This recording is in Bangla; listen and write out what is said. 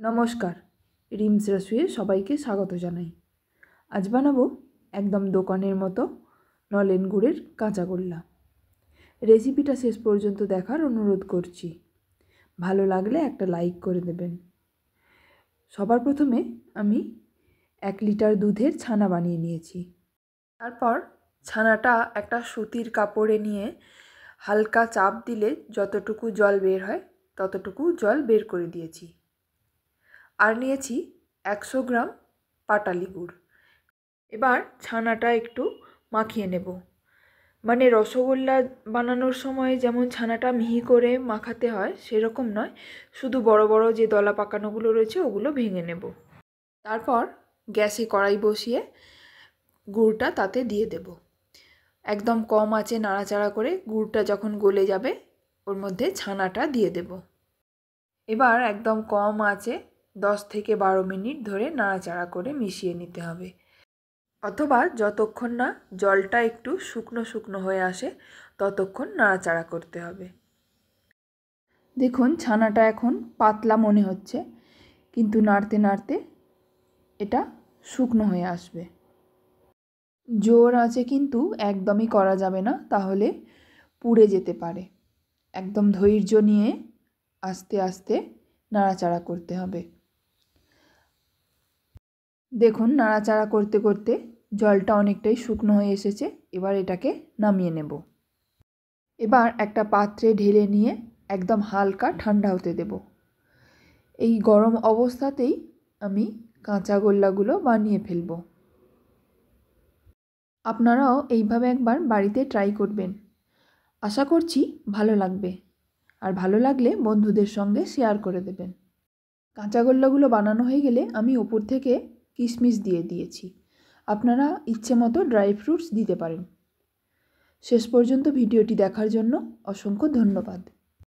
নমস্কার, রিমস রসুইয়ে সবাইকে স্বাগত জানাই। আজ বানাবো একদম দোকানের মতো নলেন গুড়ের কাঁচাগোল্লা। রেসিপিটা শেষ পর্যন্ত দেখার অনুরোধ করছি। ভালো লাগলে একটা লাইক করে দেবেন। সবার প্রথমে আমি 1 লিটার দুধের ছানা বানিয়ে নিয়েছি। তারপর ছানাটা একটা সুতির কাপড়ে নিয়ে হালকা চাপ দিলে যতটুকু জল বের হয় ততটুকু জল বের করে দিয়েছি। আর নিয়েছি 100 গ্রাম পাটালি গুড়। এবার ছানাটা একটু মাখিয়ে নেব। মানে রসগোল্লা বানানোর সময় যেমন ছানাটা মিহি করে মাখাতে হয় সেরকম নয়, শুধু বড় বড় যে দলা পাকানোগুলো রয়েছে ওগুলো ভেঙে নেব। তারপর গ্যাসে কড়াই বসিয়ে গুড়টা তাতে দিয়ে দেব। একদম কম আঁচে নাড়াচাড়া করে গুড়টা যখন গলে যাবে ওর মধ্যে ছানাটা দিয়ে দেব। এবার একদম কম আঁচে 10 থেকে 12 মিনিট ধরে নাড়াচাড়া করে মিশিয়ে নিতে হবে, অথবা যতক্ষণ না জলটা একটু শুকনো শুকনো হয়ে আসে ততক্ষণ নাড়াচাড়া করতে হবে। দেখুন ছানাটা এখন পাতলা মনে হচ্ছে, কিন্তু নাড়তে নাড়তে এটা শুকনো হয়ে আসবে। জোর আঁচে কিন্তু একদমই করা যাবে না, তাহলে পুড়ে যেতে পারে। একদম ধৈর্য নিয়ে আস্তে আস্তে নাড়াচাড়া করতে হবে। দেখুন নাড়াচাড়া করতে করতে জলটা অনেকটাই শুকনো হয়ে এসেছে। এবার এটাকে নামিয়ে নেব। এবার একটা পাত্রে ঢেলে নিয়ে একদম হালকা ঠান্ডা হতে দেব। এই গরম অবস্থাতেই আমি কাঁচা গোল্লাগুলো বানিয়ে ফেলব। আপনারাও এইভাবে একবার বাড়িতে ট্রাই করবেন। আশা করছি ভালো লাগবে, আর ভালো লাগলে বন্ধুদের সঙ্গে শেয়ার করে দেবেন। কাঁচা গোল্লাগুলো বানানো হয়ে গেলে আমি ওপর থেকে কিশমিশ দিয়ে দিয়েছি। আপনারা ইচ্ছে মতো ড্রাই ফ্রুটস দিতে পারেন। শেষ পর্যন্ত ভিডিওটি দেখার জন্য অসংখ্য ধন্যবাদ।